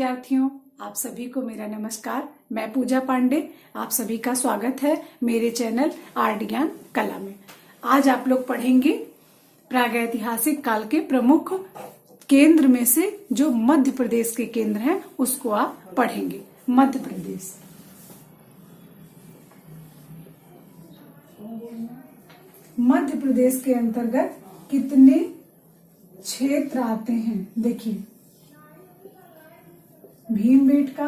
विद्यार्थियों, आप सभी को मेरा नमस्कार। मैं पूजा पांडे, आप सभी का स्वागत है मेरे चैनल आर्ट ज्ञान कला में। आज आप लोग पढ़ेंगे प्रागैतिहासिक काल के प्रमुख केंद्र में से जो मध्य प्रदेश के केंद्र हैं उसको आप पढ़ेंगे। मध्य प्रदेश, मध्य प्रदेश के अंतर्गत कितने क्षेत्र आते हैं? देखिए, भीमबेटका,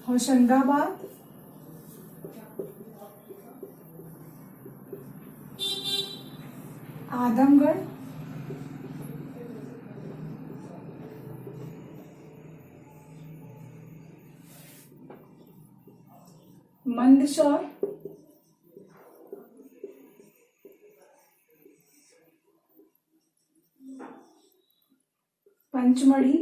होशंगाबाद, आदमगढ़, मंदसौर, पंचमढ़ी,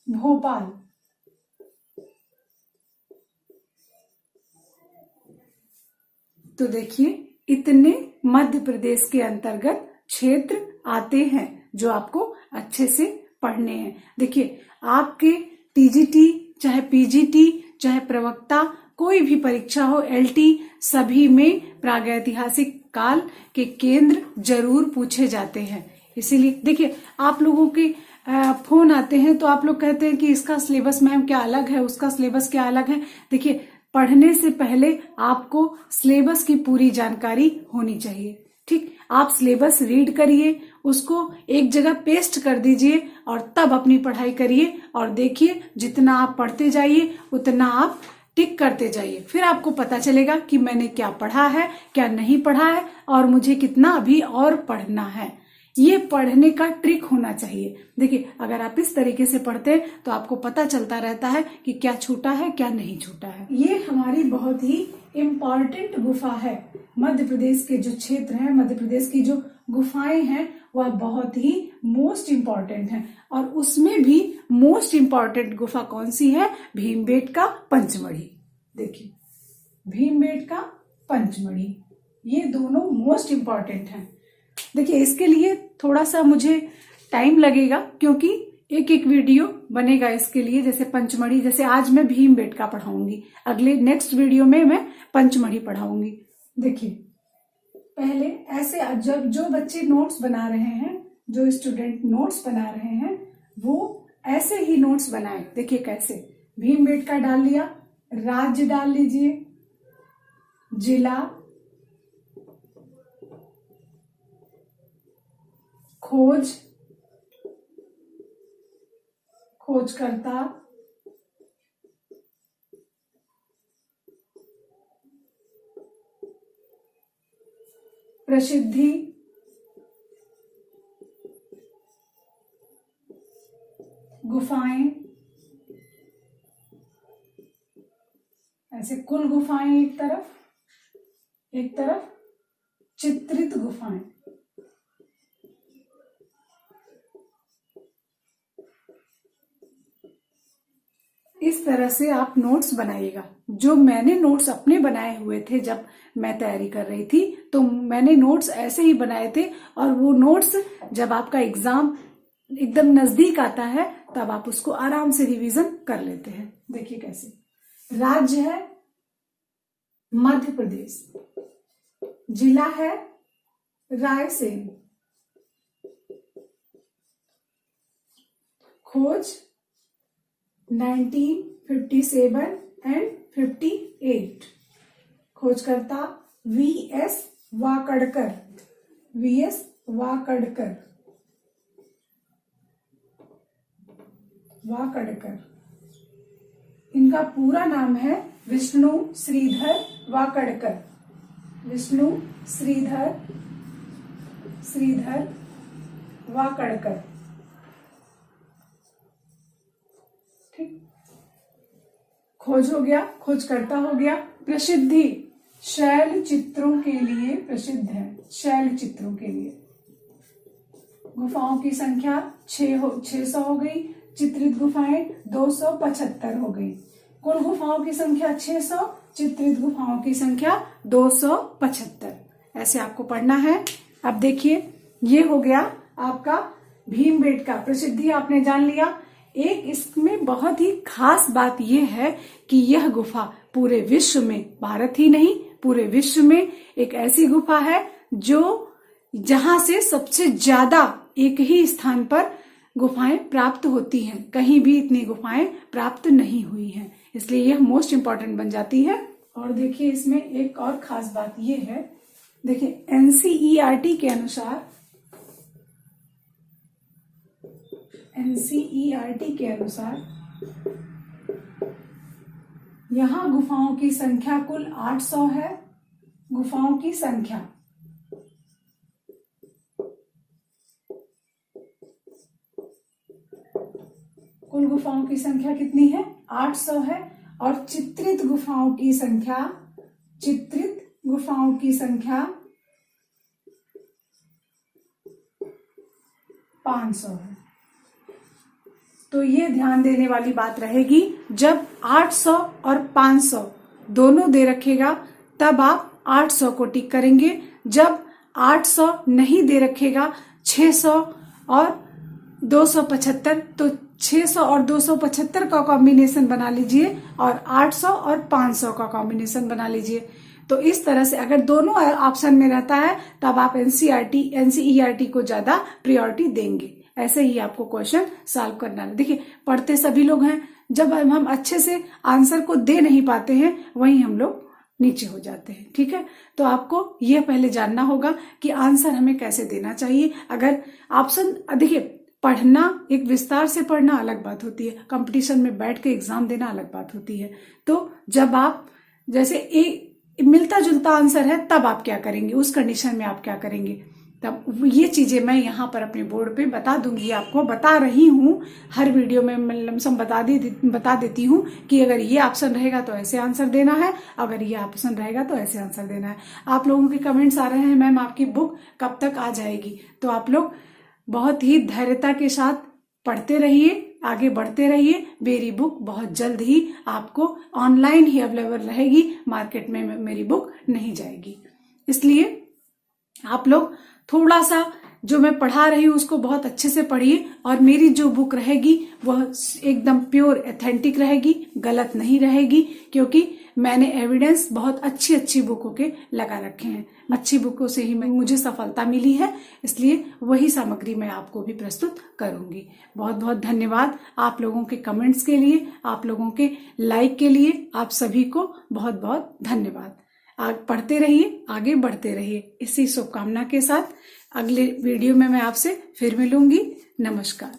भोपाल। तो देखिए, इतने मध्य प्रदेश के अंतर्गत क्षेत्र आते हैं जो आपको अच्छे से पढ़ने हैं। देखिए, आपके टीजीटी चाहे पीजीटी चाहे प्रवक्ता कोई भी परीक्षा हो, एलटी, सभी में प्रागैतिहासिक काल के केंद्र जरूर पूछे जाते हैं। इसीलिए देखिए, आप लोगों के फोन आते हैं तो आप लोग कहते हैं कि इसका सिलेबस मैम क्या अलग है, उसका सिलेबस क्या अलग है। देखिए, पढ़ने से पहले आपको सिलेबस की पूरी जानकारी होनी चाहिए। ठीक, आप सिलेबस रीड करिए, उसको एक जगह पेस्ट कर दीजिए और तब अपनी पढ़ाई करिए। और देखिए, जितना आप पढ़ते जाइए उतना आप टिक करते जाइए। फिर आपको पता चलेगा कि मैंने क्या पढ़ा है, क्या नहीं पढ़ा है और मुझे कितना अभी और पढ़ना है। ये पढ़ने का ट्रिक होना चाहिए। देखिए, अगर आप इस तरीके से पढ़ते हैं तो आपको पता चलता रहता है कि क्या छूटा है, क्या नहीं छूटा है। ये हमारी बहुत ही इम्पॉर्टेंट गुफा है। मध्य प्रदेश के जो क्षेत्र हैं, मध्य प्रदेश की जो गुफाएं हैं वह बहुत ही मोस्ट इम्पॉर्टेंट हैं। और उसमें भी मोस्ट इम्पॉर्टेंट गुफा कौन सी है? भीमबेटका, पंचमढ़ी। देखिए, भीमबेटका, पंचमढ़ी, ये दोनों मोस्ट इम्पॉर्टेंट हैं। देखिए, इसके लिए थोड़ा सा मुझे टाइम लगेगा क्योंकि एक एक वीडियो बनेगा इसके लिए। जैसे पंचमढ़ी, जैसे आज मैं भीमबेटका पढ़ाऊंगी, अगले नेक्स्ट वीडियो में मैं पंचमढ़ी पढ़ाऊंगी। देखिए, पहले ऐसे जब जो बच्चे नोट्स बना रहे हैं, जो स्टूडेंट नोट्स बना रहे हैं, वो ऐसे ही नोट्स बनाए। देखिए कैसे, भीमबेटका डाल लिया, राज्य डाल लीजिए, जिला, खोज, खोजकर्ता, प्रसिद्धि, गुफाएं, ऐसे कुल गुफाएं एक तरफ चित्रित गुफाएं। इस तरह से आप नोट्स बनाइएगा। जो मैंने नोट्स अपने बनाए हुए थे जब मैं तैयारी कर रही थी, तो मैंने नोट्स ऐसे ही बनाए थे। और वो नोट्स जब आपका एग्जाम एकदम नजदीक आता है तब आप उसको आराम से रिवीजन कर लेते हैं। देखिए कैसे, राज्य है मध्य प्रदेश, जिला है रायसेन, खोज 1957 एंड 58, खोजकर्ता वीएस वाकड़कर, इनका पूरा नाम है विष्णु श्रीधर वाकड़कर। ठीक, खोज हो गया, खोजकर्ता हो गया। प्रसिद्धि, शैल चित्रों के लिए प्रसिद्ध है, शैल चित्रों के लिए। गुफाओं की संख्या 600 हो गई, चित्रित गुफाएं 275 हो गई। कुल गुफाओं की संख्या 600, चित्रित गुफाओं की संख्या 275। ऐसे आपको पढ़ना है। अब देखिए, ये हो गया आपका भीमबेटका, प्रसिद्धि आपने जान लिया। एक इसमें बहुत ही खास बात यह है कि यह गुफा पूरे विश्व में, भारत ही नहीं पूरे विश्व में एक ऐसी गुफा है जो जहां से सबसे ज्यादा एक ही स्थान पर गुफाएं प्राप्त होती हैं। कहीं भी इतनी गुफाएं प्राप्त नहीं हुई हैं, इसलिए यह मोस्ट इंपॉर्टेंट बन जाती है। और देखिए, इसमें एक और खास बात यह है, देखिए एनसीईआरटी के अनुसार, एनसीईआरटी के अनुसार यहां गुफाओं की संख्या कुल 800 है। गुफाओं की संख्या कुल गुफाओं की संख्या कितनी है? 800 है। और चित्रित गुफाओं की संख्या, चित्रित गुफाओं की संख्या 500 है। तो ये ध्यान देने वाली बात रहेगी, जब 800 और 500 दोनों दे रखेगा तब आप 800 को टिक करेंगे। जब 800 नहीं दे रखेगा, 600 और 275, तो 600 और 275 का कॉम्बिनेशन बना लीजिए और 800 और 500 का कॉम्बिनेशन बना लीजिए। तो इस तरह से अगर दोनों ऑप्शन में रहता है तब आप एनसीईआरटी को ज्यादा प्रायोरिटी देंगे। ऐसे ही आपको क्वेश्चन सॉल्व करना है। देखिए, पढ़ते सभी लोग हैं, जब हम अच्छे से आंसर को दे नहीं पाते हैं वहीं हम लोग नीचे हो जाते हैं। ठीक है, तो आपको यह पहले जानना होगा कि आंसर हमें कैसे देना चाहिए। अगर ऑप्शन, देखिए पढ़ना, एक विस्तार से पढ़ना अलग बात होती है, कंपटीशन में बैठ के एग्जाम देना अलग बात होती है। तो जब आप जैसे एक मिलता जुलता आंसर है तब आप क्या करेंगे, उस कंडीशन में आप क्या करेंगे, तब ये चीजें मैं यहाँ पर अपने बोर्ड पे बता दूंगी, आपको बता रही हूँ। हर वीडियो में मैं लमसम बता देती हूँ कि अगर ये ऑप्शन रहेगा तो ऐसे आंसर देना है, अगर ये ऑप्शन रहेगा तो ऐसे आंसर देना है। आप लोगों के कमेंट्स आ रहे हैं, मैम आपकी बुक कब तक आ जाएगी? तो आप लोग बहुत ही धैर्यता के साथ पढ़ते रहिए, आगे बढ़ते रहिए। मेरी बुक बहुत जल्द ही आपको ऑनलाइन ही अवेलेबल रहेगी, मार्केट में मेरी बुक नहीं जाएगी। इसलिए आप लोग थोड़ा सा जो मैं पढ़ा रही हूँ उसको बहुत अच्छे से पढ़िए, और मेरी जो बुक रहेगी वह एकदम प्योर एथेंटिक रहेगी, गलत नहीं रहेगी, क्योंकि मैंने एविडेंस बहुत अच्छी अच्छी बुकों के लगा रखे हैं। अच्छी बुकों से ही मुझे सफलता मिली है, इसलिए वही सामग्री मैं आपको भी प्रस्तुत करूंगी। बहुत बहुत धन्यवाद आप लोगों के कमेंट्स के लिए, आप लोगों के लाइक के लिए। आप सभी को बहुत बहुत धन्यवाद। पढ़ते रहिए, आगे बढ़ते रहिए। इसी शुभकामना के साथ अगले वीडियो में मैं आपसे फिर मिलूंगी। नमस्कार।